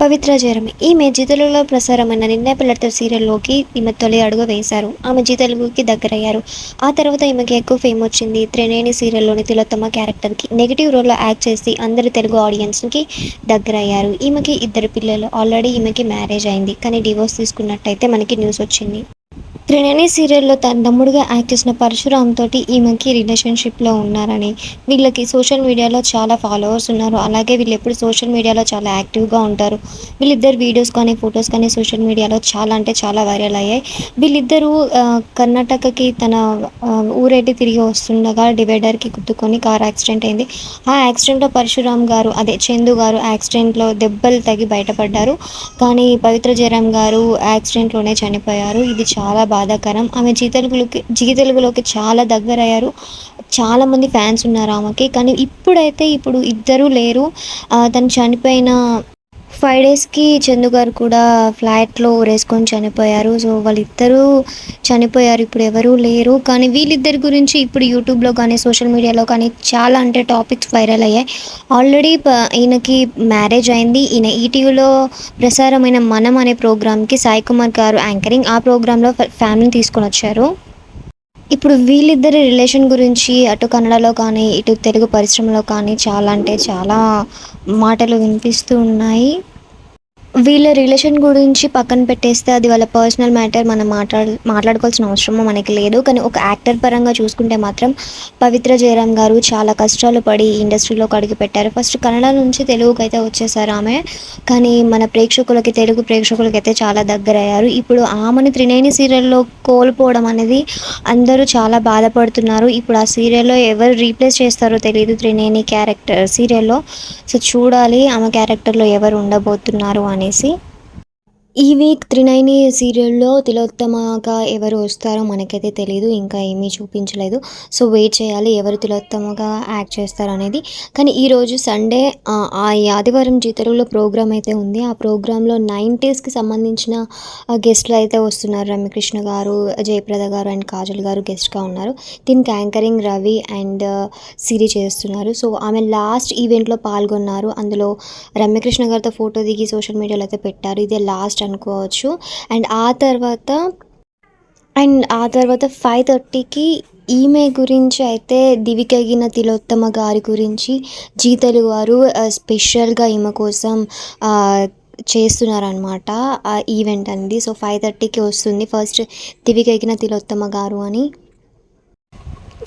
పవిత్ర జయరాం ఈమె జీ తెలుగులో ప్రసారమైన 'నిన్నే పెళ్లాడతా' సీరియల్లోకి ఈమె తొలి అడుగు వేశారు. ఆమె జీ తెలుగుకి దగ్గరయ్యారు. ఆ తర్వాత ఈమెకి ఎక్కువ ఫేమ్ వచ్చింది 'త్రినేని' సీరియల్లోని తిలోత్తమ క్యారెక్టర్కి నెగిటివ్ రోల్లో యాక్ట్ చేసి అందరి తెలుగు ఆడియన్స్కి దగ్గరయ్యారు. ఈమెకి ఇద్దరు పిల్లలు. ఆల్రెడీ ఈమెకి మ్యారేజ్ అయింది. కానీ డివోర్స్ తీసుకున్నట్టయితే మనకి న్యూస్ వచ్చింది. 'త్రినేని' సీరియల్లో తన తమ్ముడుగా యాక్ట్ చేసిన పరశురామ్ తోటి ఈమెకి రిలేషన్షిప్లో ఉన్నారని, వీళ్ళకి సోషల్ మీడియాలో చాలా ఫాలోవర్స్ ఉన్నారు. అలాగే వీళ్ళు ఎప్పుడు సోషల్ మీడియాలో చాలా యాక్టివ్గా ఉంటారు. వీళ్ళిద్దరు వీడియోస్ కానీ ఫొటోస్ కానీ సోషల్ మీడియాలో చాలా అంటే చాలా వైరల్ అయ్యాయి. వీళ్ళిద్దరూ కర్ణాటకకి తన ఊరేటి తిరిగి వస్తుండగా డివైడర్కి గుద్దుకొని కార్ యాక్సిడెంట్ అయింది. ఆ యాక్సిడెంట్లో పరశురామ్ గారు చందు గారు యాక్సిడెంట్లో దెబ్బలు తగి బయటపడ్డారు. కానీ పవిత్ర జయరాం గారు యాక్సిడెంట్లోనే చనిపోయారు. ఇది చాలా బాధాకరం. ఆమె జీ తెలుగులోకి చాలా దగ్గరయ్యారు. చాలామంది ఫ్యాన్స్ ఉన్నారు ఆమెకి. కానీ ఇప్పుడు ఇద్దరూ లేరు. తను చనిపోయిన 5 డేస్‌కి చందు గారు కూడా ఫ్లాట్‌లో ఉరేసుకొని చనిపోయారు. సో, వాళ్ళిద్దరూ చనిపోయారు. ఇప్పుడు ఎవరూ లేరు. కానీ వీళ్ళిద్దరి గురించి ఇప్పుడు యూట్యూబ్‌లో కానీ, సోషల్ మీడియాలో కానీ చాలా అంటే టాపిక్స్ వైరల్ అయ్యాయి. ఆల్రెడీ ఈయనకి మ్యారేజ్ అయింది. ఈయన ఈటీవీలో ప్రసారమైన 'మనం' అనే ప్రోగ్రామ్‌కి సాయి కుమార్ గారు యాంకరింగ్. ఆ ప్రోగ్రామ్‌లో ఫ్యామిలీని తీసుకొనొచ్చారు. ఇప్పుడు వీళ్ళిద్దరి రిలేషన్ గురించి అటు కన్నడలో కానీ, ఇటు తెలుగు పరిశ్రమలో కానీ చాలా అంటే చాలా మాటలు వినిపిస్తూ ఉన్నాయి. వీళ్ళ రిలేషన్ గురించి పక్కన పెట్టేస్తే అది వాళ్ళ పర్సనల్ మ్యాటర్. మనం మాట్లాడుకోవాల్సిన అవసరము మనకి లేదు. కానీ ఒక యాక్టర్ పరంగా చూసుకుంటే మాత్రం పవిత్ర జయరాం గారు చాలా కష్టాలు పడి ఇండస్ట్రీలోకి అడుగుపెట్టారు. ఫస్ట్ కన్నడ నుంచి తెలుగుకైతే వచ్చేసారు ఆమె. కానీ మన తెలుగు ప్రేక్షకులకైతే చాలా దగ్గరయ్యారు. ఇప్పుడు ఆమెని 'త్రినేని' సీరియల్‌లో కోల్పోవడం అనేది అందరూ చాలా బాధపడుతున్నారు. ఇప్పుడు ఆ సీరియల్‌లో ఎవరు రీప్లేస్ చేస్తారో తెలీదు 'త్రినేని' క్యారెక్టర్ సీరియల్‌లో. సో, చూడాలి ఆమె క్యారెక్టర్‌లో ఎవరు ఉండబోతున్నారు అనేసి. ఈ వీక్ 'త్రినయని' సీరియల్‌లో తిలోత్తమగా ఎవరు వస్తారో మనకైతే తెలీదు. ఇంకా ఏమీ చూపించలేదు. సో, వెయిట్ చేయాలి ఎవరు తిలోత్తమగా యాక్ట్ చేస్తారనేది. కానీ ఈరోజు సండే ఈ ఆదివారం జీ తెలుగులో ప్రోగ్రామ్ అయితే ఉంది. ఆ ప్రోగ్రామ్‌లో 90స్‌కి సంబంధించిన గెస్ట్‌లు అయితే వస్తున్నారు. రమ్యకృష్ణ గారు, జయప్రద గారు అండ్ కాజల్ గారు గెస్ట్‌గా ఉన్నారు. దీనికి యాంకరింగ్ రవి అండ్ సిరి చేస్తున్నారు. సో, ఆమె లాస్ట్ ఈవెంట్‌లో పాల్గొన్నారు. అందులో రమ్యకృష్ణ గారితో ఫోటో దిగి సోషల్ మీడియాలో అయితే పెట్టారు. ఇదే లాస్ట్ అనుకోవచ్చు. అండ్ ఆ తర్వాత 5:30కి ఈమె గురించి అయితే దివికెగిన తిలోత్తమ గారి గురించి జీ తెలుగు వారు స్పెషల్గా ఈమె కోసం చేస్తున్నారనమాట ఆ ఈవెంట్ అనేది. సో, 5:30కి వస్తుంది ఫస్ట్ దివికెగిన తిలోత్తమ గారు అని.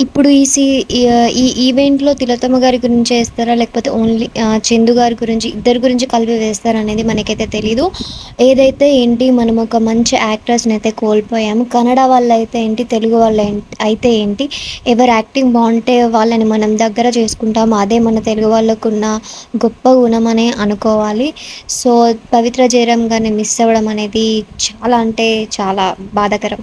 ఇప్పుడు ఈ ఈవెంట్‌లో తిలోత్తమ గారి గురించే ఏస్తారా? లేకపోతే ఓన్లీ చందు గారి గురించి ఇద్దరి గురించి కలిపి వేస్తారా అనేది మనకైతే తెలీదు. ఏదైతే ఏంటి మనం ఒక మంచి యాక్ట్రెస్‌నైతే కోల్పోయాము. కన్నడ వాళ్ళైతే ఏంటి, తెలుగు అయితే ఏంటి, ఎవరు యాక్టింగ్ బావుంటే వాళ్ళని మనం దగ్గర చేసుకుంటాము. అదే మన తెలుగు వాళ్ళకున్న గొప్ప గుణమనే అనుకోవాలి. సో, పవిత్ర జయరాం గారిని మిస్ అవ్వడం అనేది చాలా అంటే చాలా బాధాకరం.